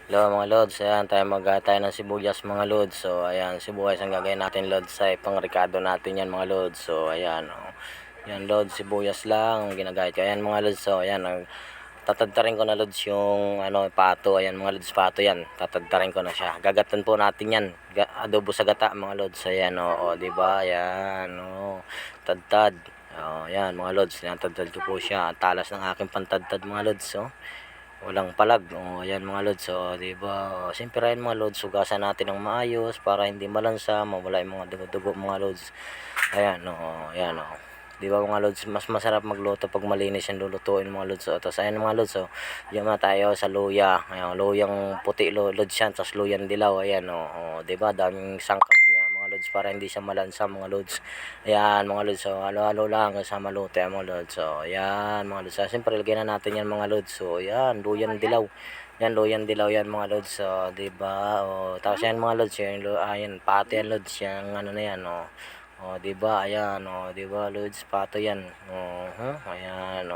Hello mga lods, ayan tayo tayo ng sibuyas mga lods. So ayan, sibuyas ang gagawin natin lods sa pang-ricado natin yan mga lods. So ayan, oh. Yan lods, sibuyas lang ang ginagamit ko. Ayan mga lods, so ayan, tatadtarin ko na lods yung pato. Ayan mga lods, pato yan. Tatadtarin ko na siya. Gagatan po natin yan. Adobo sa gata mga lods. Ayan, di ba? Ayan, tadtad. Ayan mga lods, tadtad ko po siya. Ang talas ng aking pantadtad mga lods, oh. Walang palag. Ayan mga lods. So, di ba? Siyempre ayan mga lods, hugasan natin ng maayos para hindi malansa, mawala yung mga dugo-dugo mga lods. Ayan, ayan, Di ba mga lods, mas masarap magluto pag malinis yung lulutuin mga lods. Tapos ayan mga lods, diyan na tayo sa luya. Ayan, luyang puti lods yan, tapos luyang dilaw. Ayan, di ba? Daming sangkap niya mga lods para hindi siya malansa mga lods. Ayan mga lods, so halo-halo lang kasama luto yan mga lods. So ayan mga lods, siyempre lagyan na natin yan mga lods. So ayan, luyang dilaw. Yan, luyang dilaw yan mga lods. So, diba? Tapos yan mga lods, ayan, pato yan lods. Yan, ano na yan, diba? Ayan, diba lods, pato yan. Ayan,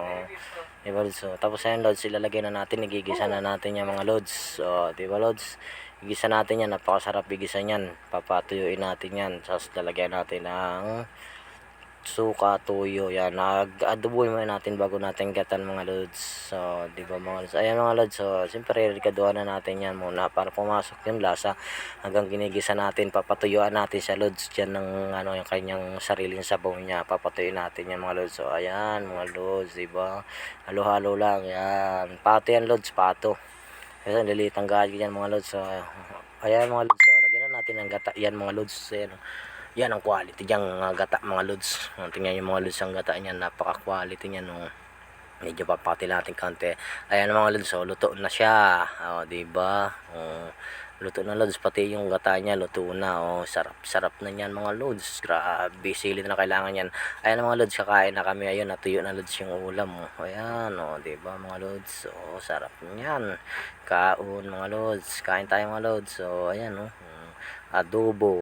diba lods. So, tapos ayan lods, ilalagay na natin, igigisa na natin yan mga lods. So, diba lods? Igisa natin yan, napakasarap igisa yan. Papatuyuin natin yan. Tapos lalagyan natin ng suka, tuyo, yan. Nag-adoboy muna natin bago natin gatan mga lods. So, di ba mga lods? Ayan mga lods. So, siyempre, rikaduhan na natin yan muna para pumasok yung lasa. Hanggang ginigisa natin, papatuyuan natin sa lods dyan ng yung kanyang sariling sabaw niya. Papatuyuin natin yan mga lods. So, ayan mga lods, di ba? Halo-halo lang, yan. Pato yan lods, pato. Kasi lilitang gagi yan mga lods. So, ayan mga lods. So, lagyan na natin ng gata. Yan mga lods. Ayan. Yan ang quality diyang gata mga lods. Tingnan yung mga lods ang gata niyan. Napaka-quality niyan. Medyo papati natin konti. Ayan mga lods. So, luto na siya. Diba? Luto na lods. Pati yung gata niya luto na. Sarap-sarap na niyan mga lods. Grabe. Sili na kailangan yan. Ayan mga lods. Kakain na kami. Ayun. Natuyo na lods yung ulam. Ayan. Diba mga lods. Sarap niyan. Kaon mga lods. Kain tayo mga lods. So, ayan. Adobo.